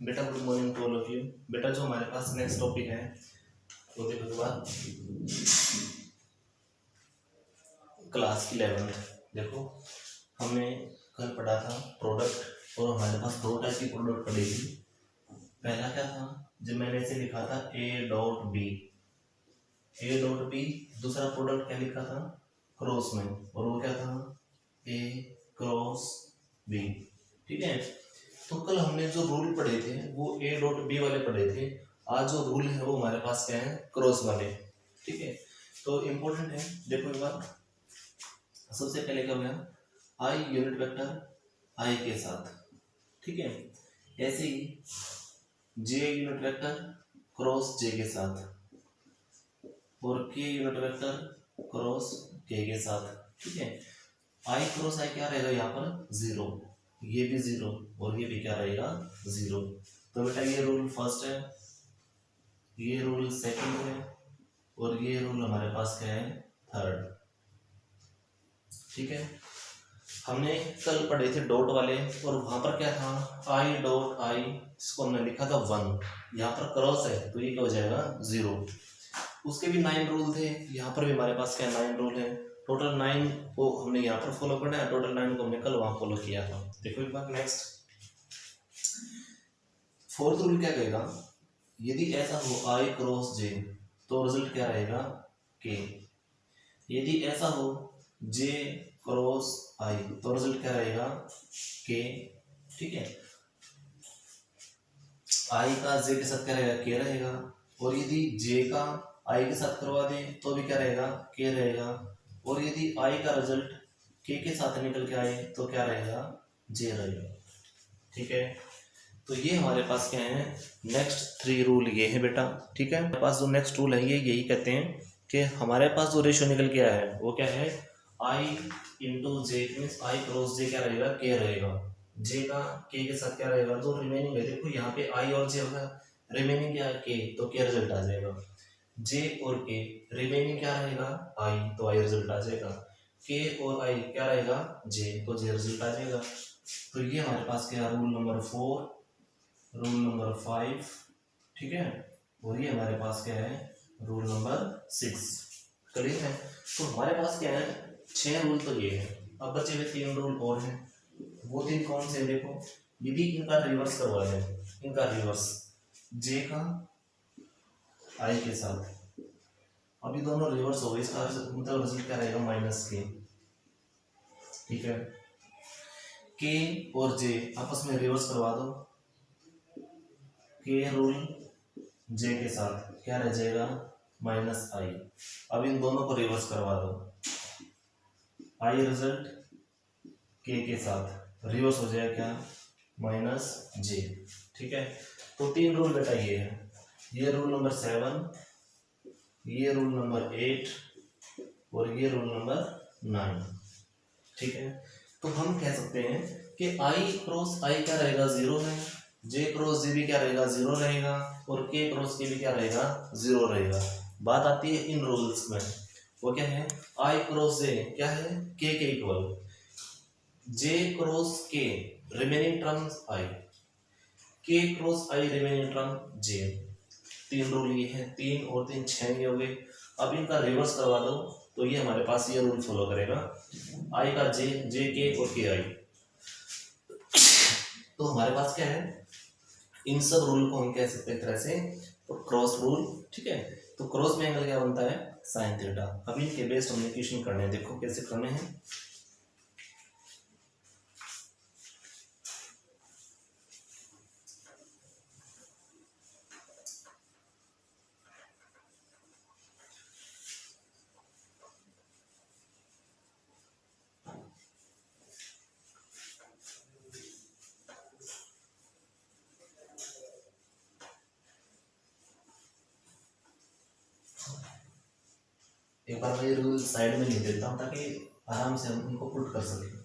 बेटा good morning to all of you. बेटा जो हमारे पास नेक्स्ट टॉपिक है वो देखो के बाद क्लास 11th। देखो हमने कल पढ़ा था प्रोडक्ट और हमारे पास दो टाइप की प्रोडक्ट पड़ी थी। पहला क्या था, जब मैंने इसे लिखा था ए डॉट बी, दूसरा प्रोडक्ट क्या लिखा था क्रॉस में, और वो क्या था ए क्रॉस बी। ठीक है, तो कल हमने जो रूल पढ़े थे वो ए डॉट बी वाले पढ़े थे। आज जो रूल है वो हमारे पास क्या है क्रॉस वाले। ठीक है, तो इम्पोर्टेंट है। देखो एक बार सबसे पहले क्या हुआ, आई यूनिट वेक्टर आई के साथ। ठीक है, ऐसे ही जे यूनिट वेक्टर क्रॉस जे के साथ और के यूनिट वेक्टर क्रॉस के साथ। ठीक है, आई क्रॉस आई क्या रहेगा यहाँ पर जीरो, ये भी जीरो और ये भी क्या रहेगा जीरो। तो बेटा ये रूल फर्स्ट है, ये रूल सेकंड है और ये रूल हमारे पास क्या है थर्ड। ठीक है, हमने कल पढ़े थे डॉट वाले और वहां पर क्या था आई डॉट आई, इसको हमने लिखा था 1, यहाँ पर क्रॉस है तो ये क्या हो जाएगा 0। उसके भी 9 रूल थे, यहाँ पर भी हमारे पास क्या 9 रूल है। टोटल 9 को हमने यहाँ पर फॉलो करना है, टोटल 9 को हमने कल वहां फॉलो किया था। देखो एक बार नेक्स्ट फोर्थ रूल क्या कहेगा, यदि ऐसा हो आई क्रॉस जे तो रिजल्ट क्या रहेगा के। यदि ऐसा हो जे क्रॉस आई तो रिजल्ट क्या रहेगा के। ठीक है, आई का जे के साथ क्या रहेगा के रहेगा, और यदि जे का आई के साथ करवा दें तो भी क्या रहेगा के रहेगा, और यदि आई का रिजल्ट के साथ निकल के आए तो क्या रहेगा जे रहेगा। ठीक है, तो ये हमारे पास क्या है नेक्स्ट 3 रूल ये है बेटा। ठीक है, हमारे पास जो नेक्स्ट रूल है ये यही कहते हैं कि हमारे पास जो रेशियो निकल के आया है वो क्या है I into J, means I cross J क्या रहेगा के रहेगा, जे का के साथ क्या रहेगा जो रिमेनिंग है। देखो यहाँ पे आई और जे होगा, रिमेनिंग क्या है के, तो के रिजल्ट आ जाएगा। जे और के रिमेनिंग क्या रहेगा आई, तो आई रिजल्ट आ जाएगा। के और आई क्या रहेगा जे, तो जे रिजल्ट आ जाएगा। तो ये हमारे पास क्या रूल नंबर 4, रूल नंबर 5। ठीक है, और ये हमारे पास क्या है रूल नंबर 6। क्लियर है, तो हमारे पास क्या है 6 रूल तो ये है। अब बचे हुए 3 रूल और हैं, वो 3 कौन से? देखो यदि इनका रिवर्स करवा दें, इनका रिवर्स जे का आई के साथ, अभी दोनों रिवर्स हो गए, इसका मतलब रिजल्ट क्या रहेगा माइनस के। ठीक है, के और जे आपस में रिवर्स करवा दो, के रूल जे के साथ क्या रह जाएगा माइनस आई। अब इन दोनों को रिवर्स करवा दो, आई रिजल्ट के साथ रिवर्स हो जाएगा क्या माइनस जे। ठीक है, तो 3 रूल बेटा ये है, ये रूल नंबर 7, ये रूल नंबर 8 और ये रूल नंबर 9। ठीक है, तो हम कह सकते हैं कि आई क्रॉस आई क्या रहेगा 0 है, जे क्रॉस जे भी क्या रहेगा 0 रहेगा, और के क्रॉस के भी क्या रहेगा 0 रहेगा। बात आती है इन रूल्स में, वो क्या है आई क्रॉस जे क्या है के इक्वल, जे क्रॉस के रिमेनिंग टर्म्स आई, के क्रॉस आई रिमेनिंग टर्म जे। 3 रूल ये है, 3 और 3 6 ये हो गए। अब इनका रिवर्स करवा दो तो ये हमारे पास ये रूल फॉलो करेगा, आई का जे, जे के और के आई। तो हमारे पास क्या है इन सब रूल को हम कह सकते हैं एक तरह से तो क्रॉस रूल। ठीक है, तो क्रॉस में एंगल क्या बनता है साइन थीटा। अब इनके बेस्ड हमने क्वेश्चन करने हैं, देखो कैसे करने हैं। एक बार मैं ये रूल साइड में लिख देता हूँ ताकि आराम से हम इनको पुट कर सकें।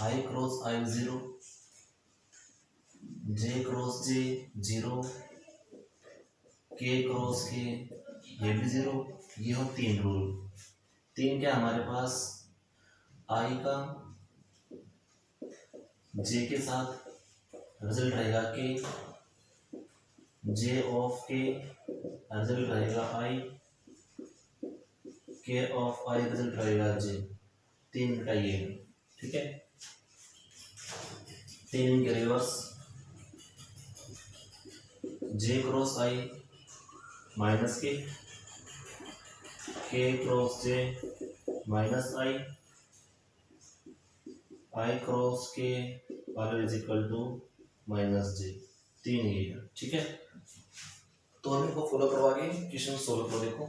आई क्रॉस आई 0, जे क्रॉस जे 0, के क्रॉस के ये भी 0। ये हो 3 रूल। 3 क्या हमारे पास आई का जे के साथ रिजल्ट रहेगा के, जे ऑफ के रिजल्ट रहेगा आई, के ऑफ आई रिजल्ट रहेगा जे। 3 बेटा ये है, ठीक है। 3 के reverse, J cross I minus K cross J minus I, I cross K are is equal to minus J. 3 ये है, ठीक है। तो हम इनको फॉलो करवा के क्वेश्चन सोल्व करो। देखो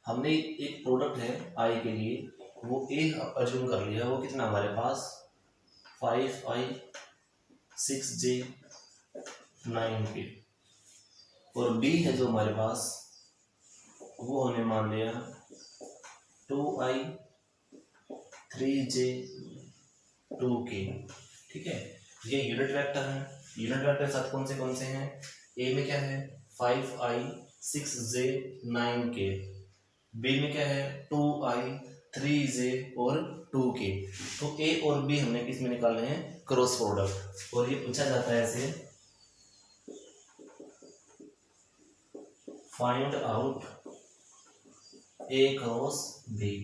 हमने एक प्रोडक्ट है आई के लिए, वो ए अज्यूम कर लिया, वो कितना हमारे पास 5i 6j 9k, और बी है जो हमारे पास वो हमने मान लिया 2i 3j 2k, ठीक है। ये यूनिट वेक्टर है, यूनिट वेक्टर के साथ कौन से हैं, ए में क्या है 5i 6j 9k, बी में क्या है 2i 3j और 2k। तो ए और बी हमने किस में निकालने हैं, क्रॉस प्रोडक्ट, और ये पूछा जाता है ऐसे, find out a cross b.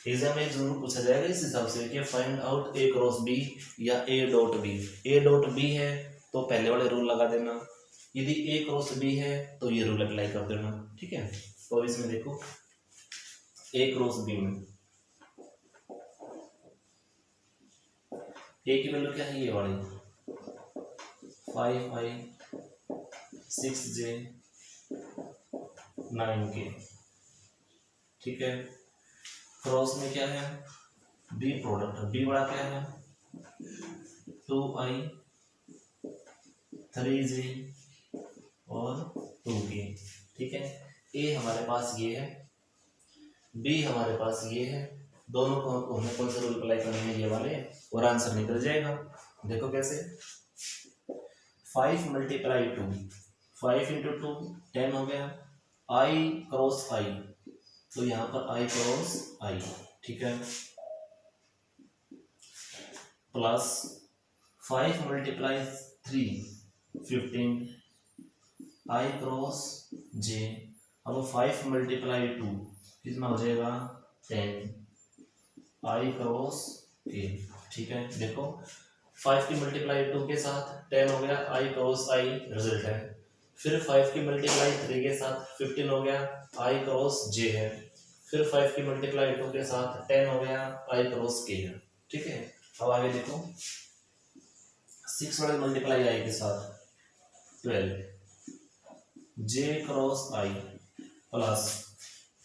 Exam में जरूर पूछा जाएगा इस हिसाब से कि find out a cross b या a dot b. A dot b है तो पहले वाले रूल लगा देना, यदि ए क्रॉस बी है तो ये रूल अप्लाई कर देना, ठीक है। तो इसमें देखो ए क्रॉस बी में ए की वैल्यू क्या है, ये वाली 5i 6j 9k, ठीक है। क्रॉस में क्या है, बी प्रोडक्ट, बी बड़ा क्या है 2i 3j और 2k, ठीक है। ए हमारे पास ये है, बी हमारे पास ये है, दोनों को हमें कौन सा रूल अप्लाई करने हैं, ये वाले, और आंसर निकल जाएगा। देखो कैसे, 5 मल्टीप्लाई 2, 5 इंटू 2 10 हो गया, आई क्रॉस आई, तो यहाँ पर आई क्रॉस आई, ठीक है, प्लस 5 मल्टीप्लाई 3 15, आई क्रॉस जे, अब 5 मल्टीप्लाई 2 कितना हो जाएगा 10, आई क्रॉस के, ठीक है। देखो 5 की मल्टीप्लाई 2 के साथ 10 हो गया, आई क्रॉस आई रिजल्ट है, फिर 5 की मल्टीप्लाई 3 के साथ 15 हो गया, आई क्रॉस जे है, फिर 5 की मल्टीप्लाई 2 के साथ 10 हो गया, आई क्रॉस के है, ठीक है। अब आगे देखो 6 वाले मल्टीप्लाई आई के साथ 12, जे क्रॉस आई, प्लस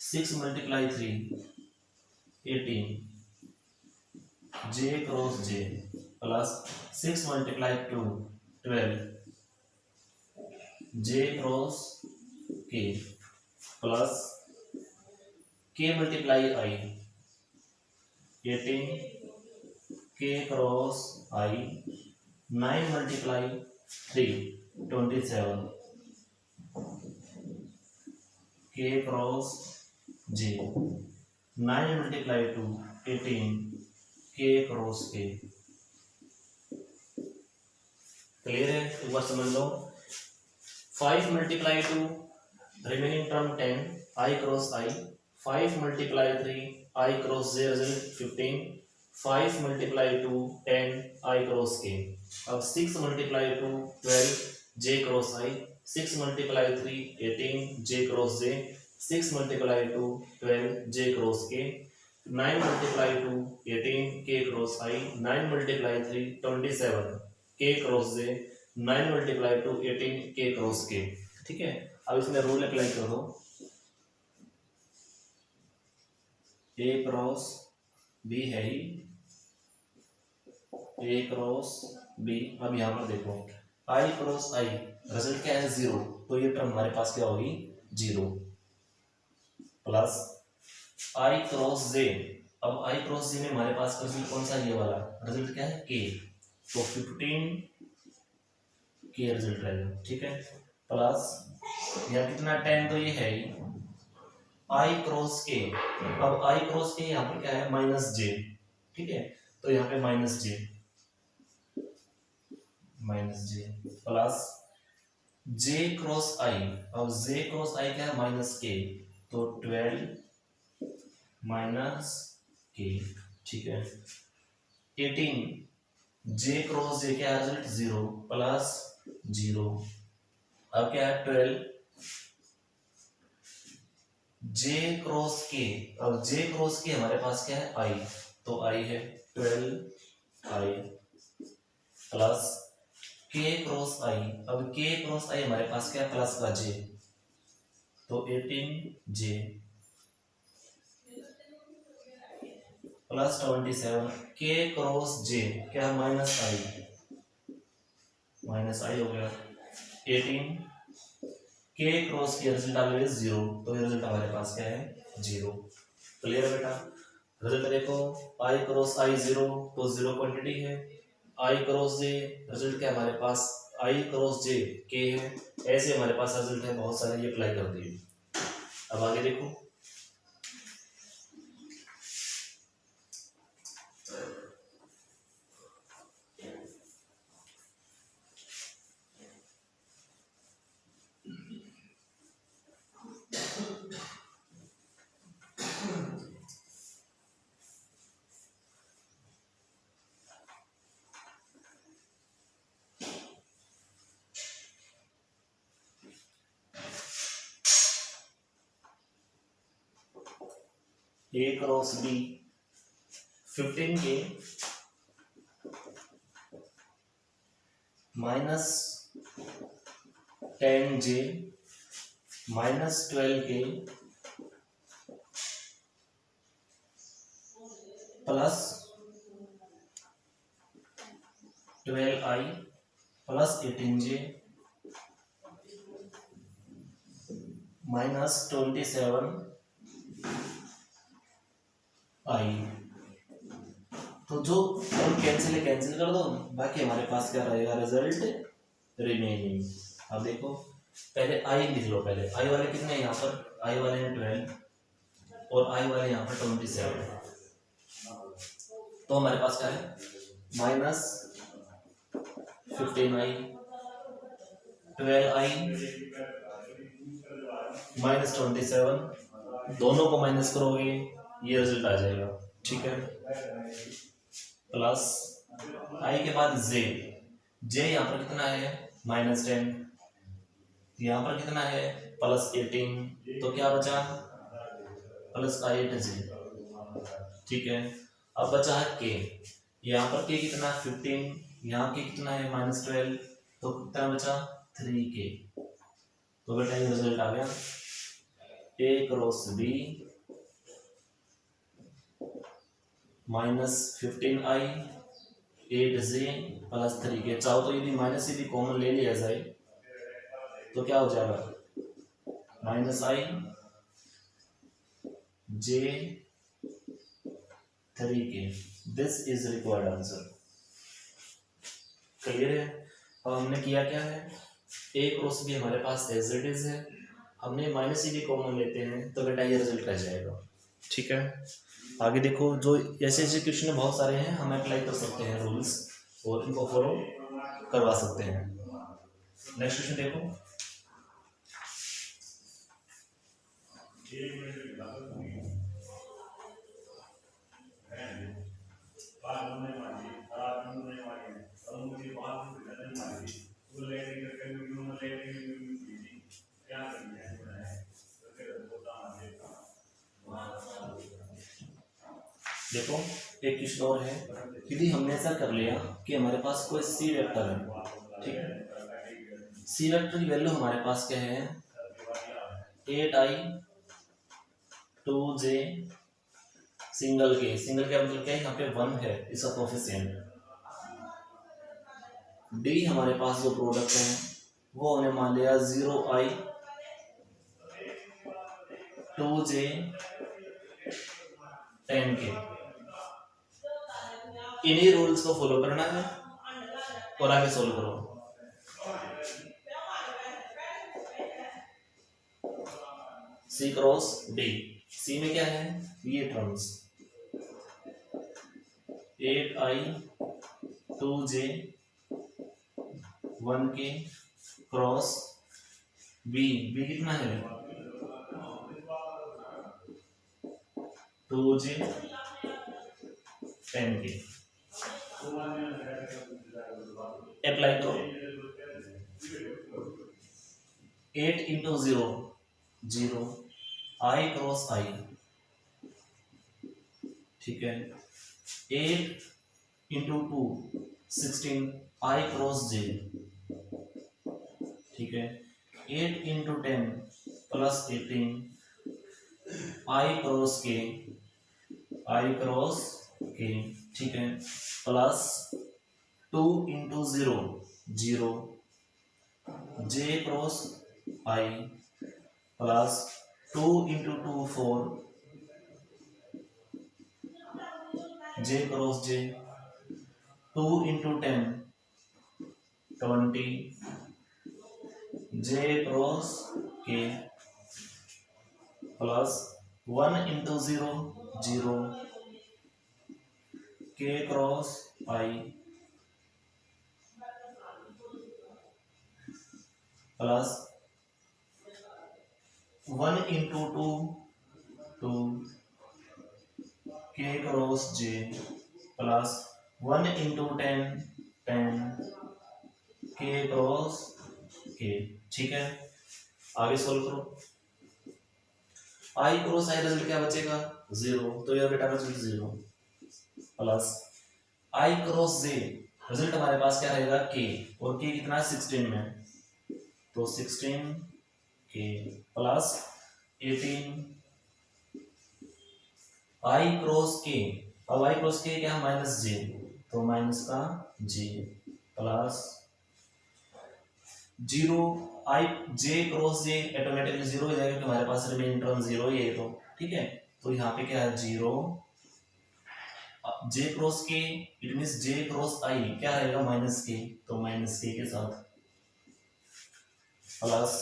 6 मल्टीप्लाई 3 18, जे क्रॉस जे, प्लस 6 मल्टीप्लाई 2 12, जे क्रॉस के, प्लस के मल्टीप्लाई आई 18, के क्रॉस आई, 9 मल्टीप्लाई 3 27, के क्रॉस जे, 9 मल्टीप्लाई 2 18, के क्रॉस के। क्लियर है, एक बार समझ लो। 5 मल्टीप्लाई 2 रिमेनिंग टर्म 10, आई क्रॉस आई, 5 मल्टीप्लाई 3 आई क्रॉस जे रिजल्ट 15, 5 मल्टीप्लाई 2 10 आई क्रॉस के। अब 6 मल्टीप्लाई 2 12 जे क्रॉस आई, 6 मल्टीप्लाई 3 18 जे क्रॉस जे, 6 मल्टीप्लाई 2 12 जे क्रॉस के, 9 मल्टीप्लाई 2 18 के क्रॉस आई, 9 मल्टीप्लाई 3 27 के क्रॉस जे, 9 मल्टीप्लाई 2 18 के क्रॉस के, ठीक है। अब इसमें रूल अप्लाई कर दो, ए क्रॉस बी है ही, ए क्रॉस बी। अब यहां पर देखो आई क्रॉस आई रिजल्ट क्या है 0, तो ये टर्म हमारे पास क्या होगी 0, प्लस आई क्रॉस जे। अब आई क्रॉस जे में हमारे पास रिजल्ट कौन सा, ये वाला रिजल्ट क्या है के, तो 15 के रिजल्ट रहेगा, ठीक है, प्लस या कितना 10, तो ये है ही आई क्रॉस के। अब आई क्रॉस के यहाँ पर क्या है माइनस जे, ठीक है, तो यहाँ पे माइनस जे प्लस जे क्रॉस आई। अब जे क्रॉस आई क्या है, माइनस के, तो 12 माइनस के, ठीक है। 18 जे क्रॉस जे क्या है रिजल्ट, 0 प्लस 0। अब क्या है 12 जे क्रॉस के। अब जे क्रॉस के हमारे पास क्या है, आई, तो आई है 12 आई प्लस के क्रॉस आई। अब के क्रॉस आई हमारे पास क्या है, प्लस का जे, तो 18 जे प्लस 27 के क्रॉस जे क्या है, माइनस आई हो गया। 18 के क्रॉस के रिजल्ट ऑलवेज 0, तो ये रिजल्ट हमारे पास क्या है, 0। क्लियर है बेटा। रिजल्ट देखो, आई क्रॉस आई 0, तो 0 क्वांटिटी है। आई क्रॉस जे रिजल्ट क्या हमारे पास, आई क्रॉस जे के है। ऐसे हमारे पास रिजल्ट है बहुत सारे, ये अप्लाई कर दिए। अब आगे देखो, ए क्रॉस बी 15 के माइनस 10 जे माइनस 12 के प्लस 12 आई प्लस 18 जे माइनस 27 आई। तो जो कैंसिल कर दो, बाकी हमारे पास क्या रहेगा, रिजल्ट रिमेनिंग। अब देखो, पहले आई लिख लो। पहले आई वाले कितने हैं यहाँ पर, आई वाले हैं 12 और आई वाले यहाँ पर 27। तो हमारे पास क्या है, माइनस 15 आई 12 आई माइनस 27, दोनों को माइनस करोगे ये रिजल्ट आ जाएगा, ठीक है। प्लस आई के बाद जे यहाँ पर कितना है, -10, यहाँ पर कितना है, +18, तो क्या बचा, प्लस का 8 जे, ठीक है। अब बचा है के, यहाँ पर के कितना है 15, यहाँ के कितना है -12, तो कितना बचा 3 के। तो बेटा ये रिजल्ट आ गया, ए cross B -15i 8j plus 3k। चाहो तो यदि माइनस यदि कॉमन ले लिया जाए तो क्या हो जाएगा, -i j 3k। This is required answer. Clear है। अब हमने किया क्या है, ए क्रॉस बी हमारे पास एज इट इज है, हमने माइनस यदि कॉमन लेते हैं तो बेटा ये रिजल्ट आ जाएगा, ठीक है। आगे देखो, जो ऐसे ऐसे क्वेश्चन बहुत सारे हैं, हम अप्लाई कर सकते हैं रूल्स और इनको फॉलो करवा सकते हैं। नेक्स्ट क्वेश्चन देखो, देखो एक क्वेश्चन और है। यदि हमने ऐसा कर लिया कि हमारे पास कोई सी वेक्टर है, ठीक है, सी वेक्टर की वैल्यू हमारे पास क्या है, 8i 2j सिंगल के मतलब क्या है, यहाँ पे 1 है इसका कोफिशिएंट। डी हमारे पास जो प्रोडक्ट है वो हमने मान लिया 0i 2j 10k। इन्हीं रूल्स को फॉलो करना है और आगे सोल्व करो। सी क्रॉस डी, सी में क्या है, ये terms 8i 2j 1k cross B कितना है 2j 10k अप्लाई करो 8 इंटू 0 0 i क्रॉस i ठीक है 8 इंटू 2 16 i क्रॉस j ठीक है 8 into 10 plus 18 i cross k ठीक है plus 2 into 0 0 j cross i plus 2 into 2 4 j cross j 2 into 10 20 j cross k plus 1 into 0 0 k cross i plus 1 into 2 2 k cross j plus 1 into 10 10 k cross k ठीक है आगे solve करो i cross i result क्या बचेगा 0 तो यह बेटा result 0 plus i cross j result हमारे पास क्या रहेगा k और k कितना है 16 में तो 16 k plus 18 i cross k अब i क्रॉस k क्या है माइनस j तो माइनस का j plus 0 i j cross j automatically 0 हो जाएगा क्योंकि हमारे पास रिमेनिंग टर्म 0 ही है तो ठीक है तो यहाँ पे क्या है 0 j cross k it means j cross i क्या रहेगा माइनस k तो माइनस k के साथ plus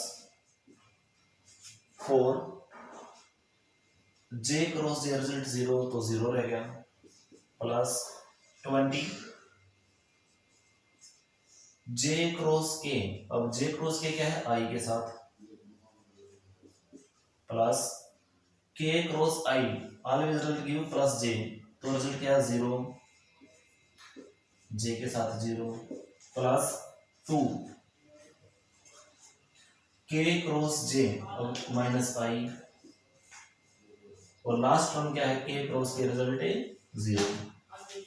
4 j cross j result 0 तो 0 रह गया प्लस 20 j क्रॉस k अब j क्रॉस k क्या है i के साथ plus k cross i always result give plus j तो रिजल्ट क्या है 0 j के साथ 0 प्लस 2 k क्रॉस j और माइनस i और लास्ट टर्म क्या है k क्रॉस के रिजल्ट है 0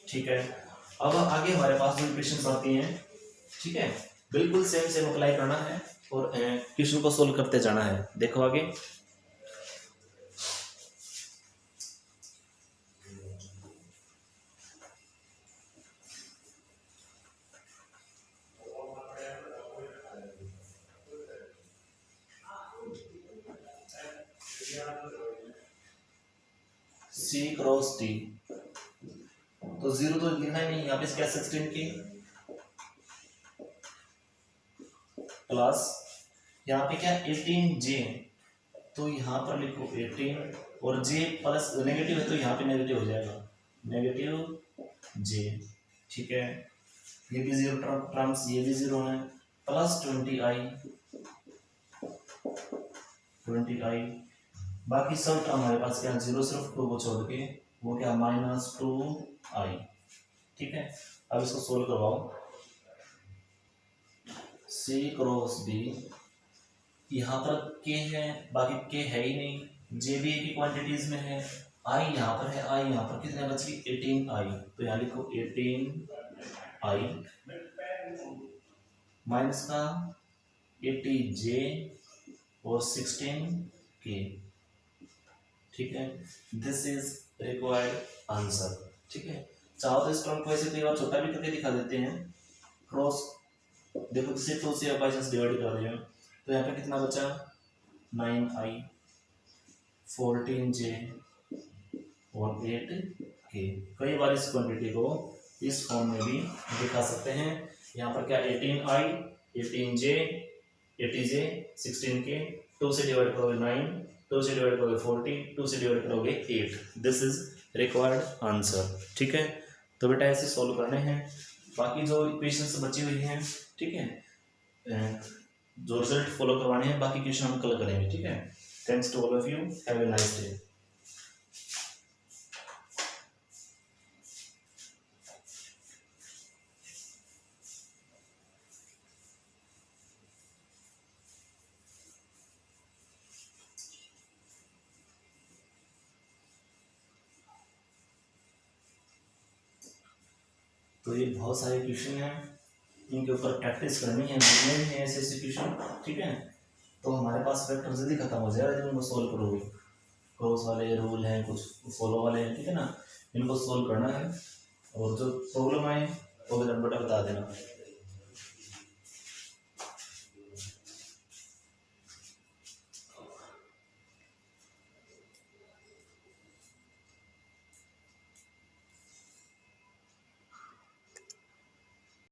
ठीक है अब आगे हमारे पास जो इक्वेशंस आती हैं ठीक है बिल्कुल सेम अप्लाई करना है और क्वेश्चन को सोल्व करते जाना है देखो आगे C क्रॉस T तो 0 तो लिखना ही नहीं यहाँ पे क्या 16 की प्लस यहाँ पे क्या 18J तो यहाँ पर लिखो 18 और J प्लस नेगेटिव है तो यहाँ पे नेगेटिव हो जाएगा नेगेटिव J ठीक है ये भी 0 टर्म्स ये भी 0 है प्लस 20i बाकी सब टर्म हमारे पास क्या 0 सिर्फ 2 को छोड़ के वो क्या माइनस 2i ठीक है अब इसको सोल्व करवाओ C क्रॉस B यहाँ पर k है बाकी k है ही नहीं J भी एक ही क्वांटिटीज में है I यहाँ पर है I यहाँ पर कितने बच गई 18i तो यहाँ लिखो 18i माइनस का 80J और 16k ठीक है दिस इज रिक्वायर्ड आंसर ठीक है चाहो तो इस टर्म को ऐसे कई बार छोटा भी करके दिखा देते हैं क्रॉस देखो जिसे 2 से बाई चांस डिवाइड कर दिया तो यहाँ पे कितना बचा 9i 14j और 8k कई बार इस क्वांटिटी को इस फॉर्म में भी दिखा सकते हैं यहाँ पर क्या 18i 18j 80j 16k 2 से डिवाइड करोगे 9 2 से डिवाइड करोगे 40 2 से डिवाइड करोगे 8 दिस इज रिक्वायर्ड आंसर ठीक है तो बेटा ऐसे सोल्व करने हैं। बाकी जो इक्वेशंस बची हुई हैं, ठीक है, जो रिजल्ट फॉलो करवाने हैं, बाकी क्वेश्चन हम कल करेंगे, ठीक है। Thanks to all of you, have a nice day. तो ये बहुत सारे क्वेश्चन हैं, इनके ऊपर प्रैक्टिस करनी है, जितने भी हैं ऐसे क्वेश्चन, ठीक है। तो हमारे पास वेक्टर जल्दी खत्म हो जाएगा जब इनको सोल्व करोगे। क्रॉस वाले रूल हैं, कुछ फॉलो वाले हैं, ठीक है ना, इनको सोल्व करना है। और जो प्रॉब्लम आए वो बेटा बता देना।